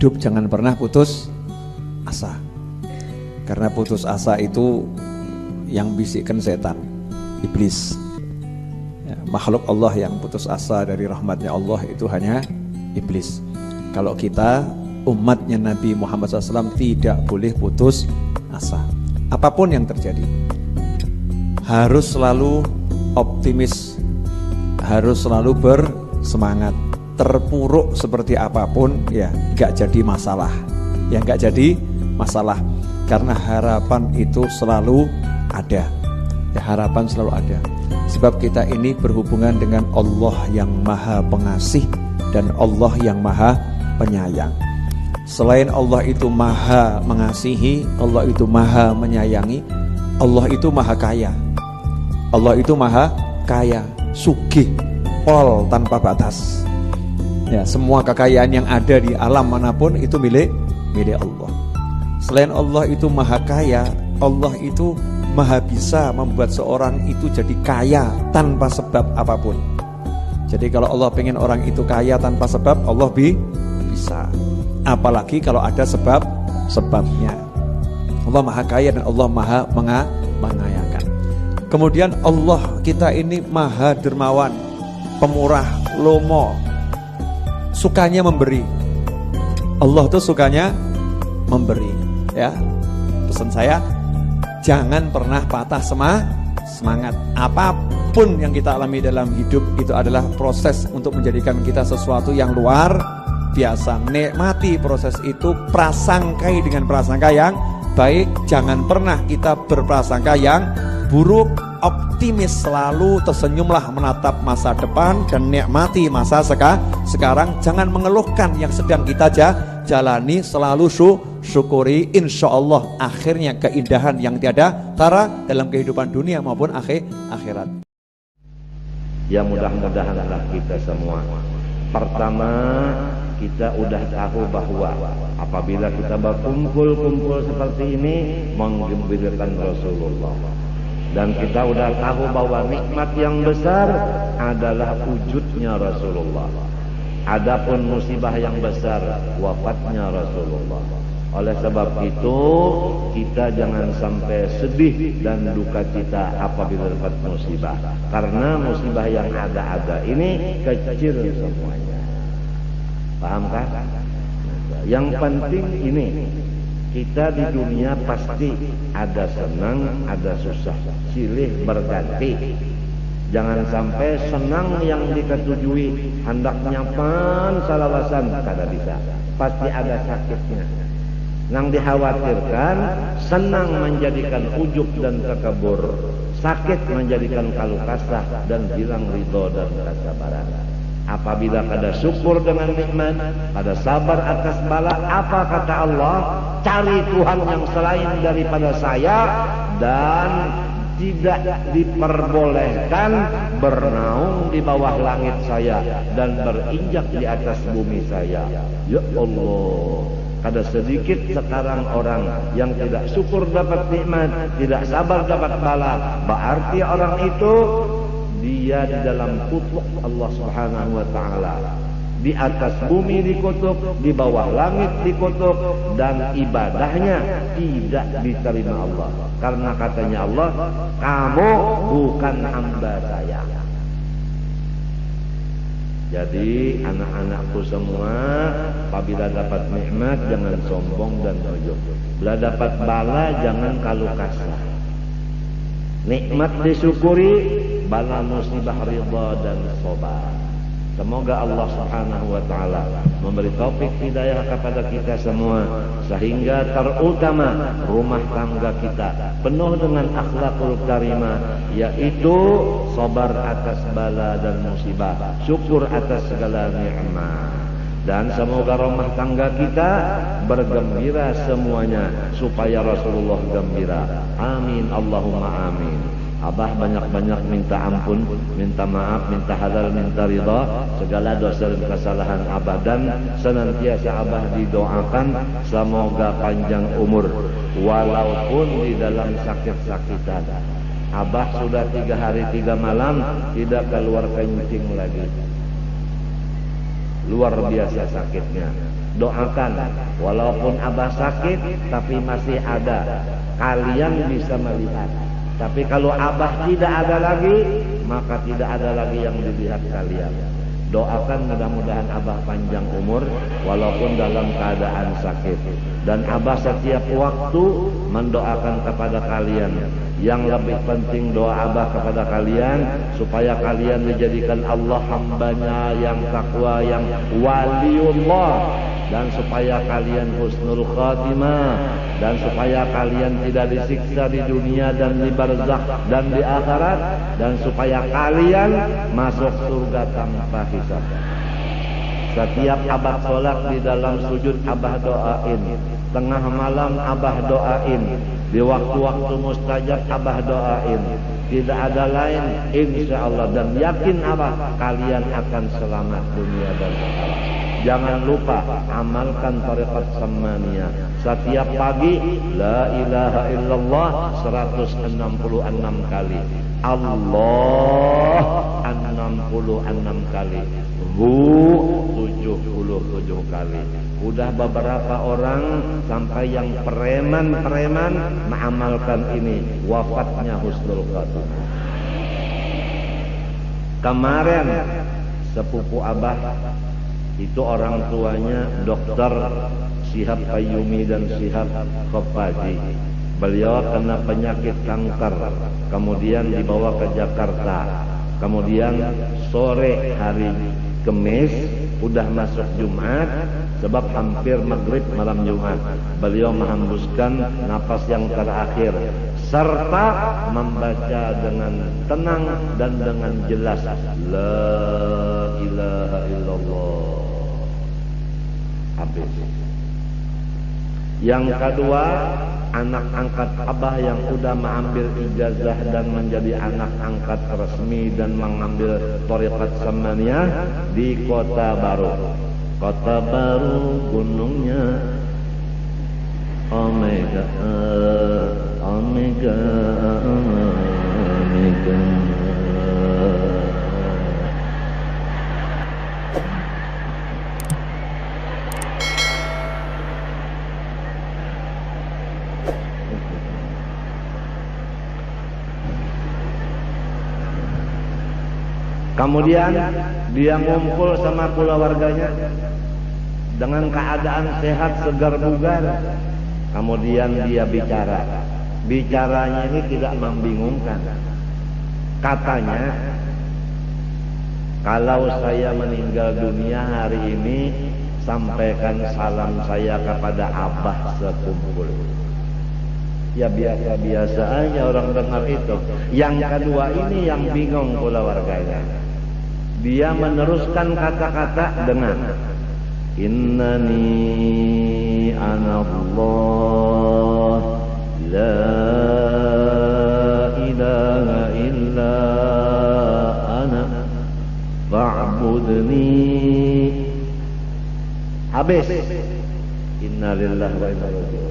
hidup jangan pernah putus asa. Karena putus asa itu yang bisikkan setan, iblis. Ya, makhluk Allah yang putus asa dari rahmatnya Allah itu hanya iblis. Kalau kita umatnya Nabi Muhammad SAW tidak boleh putus asa. Apapun yang terjadi, harus selalu optimis, harus selalu bersemangat. Terpuruk seperti apapun ya gak jadi masalah. Ya gak jadi masalah. Karena harapan itu selalu ada. Ya, harapan selalu ada. Sebab kita ini berhubungan dengan Allah yang Maha Pengasih dan Allah yang Maha Penyayang. Selain Allah itu Maha Mengasihi, Allah itu Maha Menyayangi, Allah itu Maha Kaya. Allah itu Maha Kaya, sugih, pol tanpa batas. Ya, semua kekayaan yang ada di alam manapun itu milik Allah. Selain Allah itu Maha Kaya, Allah itu Maha bisa membuat seorang itu jadi kaya tanpa sebab apapun. Jadi kalau Allah pengen orang itu kaya tanpa sebab, Allah bisa. Apalagi kalau ada sebabnya. Allah Maha Kaya dan Allah Maha Mengayakan. Kemudian Allah kita ini Maha Dermawan, pemurah, lomo, sukanya memberi. Allah tuh sukanya memberi. Ya, pesan saya, jangan pernah patah semangat. Apapun yang kita alami dalam hidup itu adalah proses untuk menjadikan kita sesuatu yang luar biasa. Nikmati proses itu, prasangkai dengan prasangka yang baik. Jangan pernah kita berprasangka yang buruk. Optimis selalu, tersenyumlah menatap masa depan dan nikmati masa sekarang. Jangan mengeluhkan yang sedang kita jalani, selalu syukuri. Insya Allah akhirnya keindahan yang tiada tara dalam kehidupan dunia maupun akhirat. Ya mudah-mudahanlah kita semua, pertama kita udah tahu bahwa apabila kita berkumpul seperti ini menggembirakan Rasulullah. Dan kita udah tahu bahwa nikmat yang besar adalah wujudnya Rasulullah. Adapun musibah yang besar wafatnya Rasulullah. Oleh sebab itu kita jangan sampai sedih dan duka cita apabila dapat musibah. Karena musibah yang ada ini kecil semuanya. Paham kan? Yang penting ini, kita di dunia pasti ada senang, ada susah, silih berganti. Jangan sampai senang yang diketujui hendaknya salawasan, kada bisa. Pasti ada sakitnya. Yang dikhawatirkan senang menjadikan ujub dan takabur, sakit menjadikan kaluh kasah dan hilang ridho dan kesabaran. Apabila kada syukur dengan nikmat, kada sabar atas bala, apa kata Allah? Cari Tuhan yang selain daripada saya dan tidak diperbolehkan bernaung di bawah langit saya dan berinjak di atas bumi saya. Ya Allah, kada sedikit sekarang orang yang tidak syukur dapat nikmat, tidak sabar dapat bala. Berarti orang itu dia di dalam kutuk Allah Subhanahu wa taala. Di atas bumi dikutuk, di bawah langit dikutuk, dan ibadahnya tidak diterima Allah. Karena katanya Allah, kamu bukan hamba saya. Jadi anak-anakku semua, apabila dapat nikmat jangan sombong dan ujub. Bila dapat bala jangan kaluh kasar. Nikmat disyukuri, bala musibah ridha dan sabar. Semoga Allah Subhanahu wa taala memberi taufik hidayah kepada kita semua, sehingga terutama rumah tangga kita penuh dengan akhlakul karimah, yaitu sabar atas bala dan musibah, syukur atas segala nikmat. Dan semoga rumah tangga kita bergembira semuanya supaya Rasulullah gembira. Amin Allahumma amin. Abah banyak-banyak minta ampun, minta maaf, minta halal, minta ridha segala dosa dan kesalahan Abah, dan senantiasa Abah didoakan semoga panjang umur walaupun di dalam sakit-sakitan. Abah sudah 3 hari 3 malam tidak keluar kencing lagi. Luar biasa sakitnya. doakan. Walaupun abah sakit tapi masih ada, kalian bisa melihat. Tapi kalau abah tidak ada lagi, maka tidak ada lagi yang dilihat kalian. Doakan mudah-mudahan abah panjang umur walaupun dalam keadaan sakit. Dan abah setiap waktu mendoakan kepada kalian. Yang lebih penting doa abah kepada kalian supaya kalian dijadikan Allah hambanya yang takwa, yang waliullah, dan supaya kalian husnul khatimah, dan supaya kalian tidak disiksa di dunia dan di barzakh dan di akhirat, dan supaya kalian masuk surga tanpa hisab. Setiap abah sholat di dalam sujud abah doain, tengah malam abah doain, di waktu-waktu mustajab abah doain. Tidak ada lain, insya Allah, dan yakin abah kalian akan selamat dunia dan akhirat. Jangan lupa amalkan tariqat samaniyah. Setiap pagi la ilaha illallah 166 kali. Allah 66 kali. Hu 77 kali. Udah beberapa orang sampai yang preman-preman mengamalkan ini, wafatnya husnul khatimah. Kemarin sepupu abah itu orang tuanya Dokter Syihab Qayyumi dan Syihab Khofaji. Beliau kena penyakit kanker, kemudian dibawa ke Jakarta. Kemudian sore hari Kamis, udah masuk Jumat, sebab hampir maghrib malam Jumat, beliau menghembuskan napas yang terakhir serta membaca dengan tenang dan dengan jelas la ilaha illallah. Habis. Yang kedua, anak angkat abah yang sudah mengambil ijazah dan menjadi anak angkat resmi dan mengambil tariqat samaniyah di Kota Baru. Kota Baru gunungnya Omega, Omega, Omega. Kemudian dia ngumpul sama keluarganya dengan keadaan sehat, segar bugar. Kemudian dia bicara. Bicaranya ini tidak membingungkan. Katanya, kalau saya meninggal dunia hari ini, sampaikan salam saya kepada abah sekumpul. Ya biasa-biasa aja orang dengar itu. Yang kedua ini yang bingung keluarganya. Dia meneruskan kata-kata dengan Innani anallah la ilaha illa ana fa'budni. Habis. Inna lillahi wa inna ilaihi raji'un.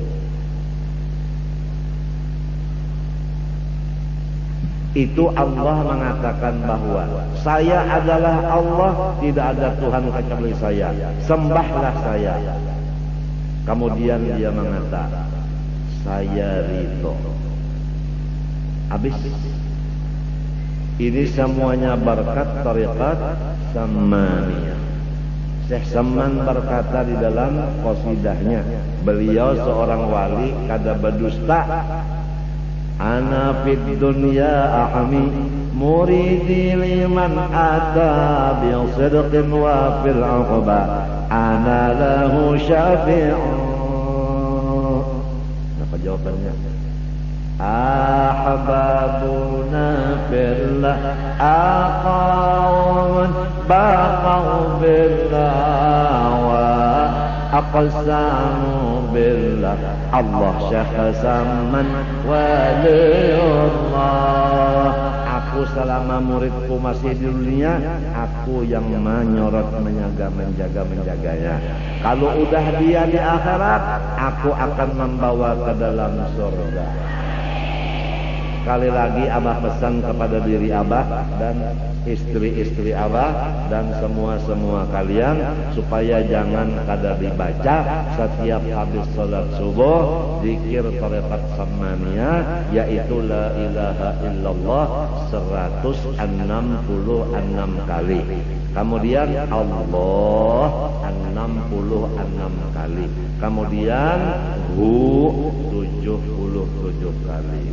Itu Allah mengatakan bahwa saya adalah Allah, tidak ada Tuhan kecuali saya, sembahlah saya. Kemudian dia mengatakan saya ridho. Habis. Ini semuanya berkat tariqat samaniyah. Syekh Saman berkata di dalam qasidahnya, beliau seorang wali kada berdusta. Ana fid dunya ahmi muridi liman ata bi sidqin wa fil uqba ana lahu syafi'un. Apa jawabannya? Ahbabuna fillah aqamun baqaw billah wa aqsamu billah. Allah Syekh Saman waliullah. Aku selama muridku masih di dunia, aku yang menyorot, menjaga-menjaganya. Kalau udah dia di akhirat, aku akan membawa ke dalam surga. Sekali lagi Abah pesan kepada diri Abah dan istri-istri Abah dan semua kalian supaya jangan kada dibaca setiap habis sholat subuh zikir tarekat samania, yaitu la ilaha illallah 166 kali. Kemudian Allah 66 kali. Kemudian Hu 77 kali.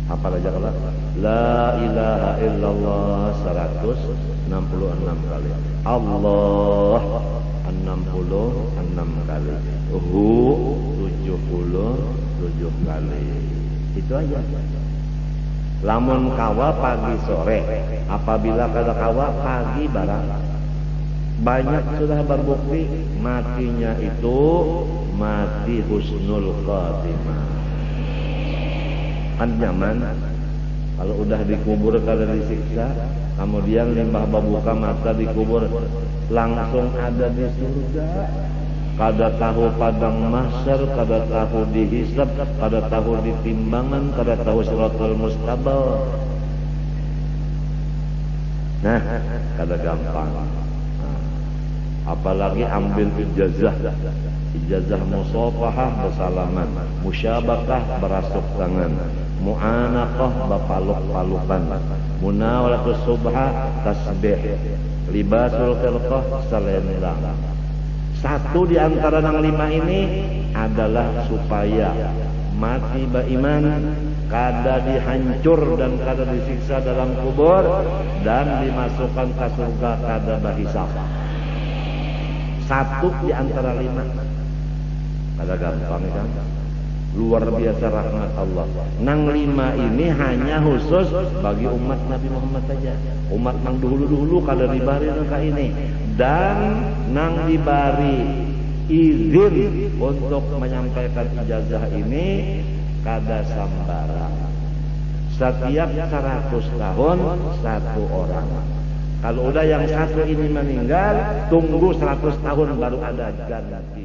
Apa aja kalau la ilaha illallah 166 kali, Allah 66 kali, Hu 77 kali. Itu aja. Lamun kawa pagi sore, apabila kada kawa pagi barang, banyak sudah berbukti matinya itu mati husnul khatimah. Kan nyaman kalau udah dikubur kada disiksa, kemudian limbah babuka mata dikubur langsung ada di surga. Kada tahu padang mahsyar, kada tahu dihisab, kada tahu ditimbangan, kada tahu siratal mustaqim. Nah, kada gampang. Apalagi ambil ijazah musafahah bersalaman, musyabakah berasuk tangan, mu'anaqah bapaluk-palukan, munawalatus subha tasbih, libasul khilqah selendang. Satu di antara yang 5 ini adalah supaya mati beriman, kada dihancur dan kada disiksa dalam kubur, dan dimasukkan ke surga kada berhisab. Satu di antara 5. Kada gampang kan? Luar biasa rahmat Allah. Nang 5 ini hanya khusus bagi umat Nabi Muhammad saja. Umat nang dulu-dulu kada dibari ka ini. Dan nang dibari izin untuk menyampaikan ijazah ini kada sambarang. Setiap 100 tahun 1 orang. Kalau udah yang 1 ini meninggal, tunggu 100 tahun baru ada ganti.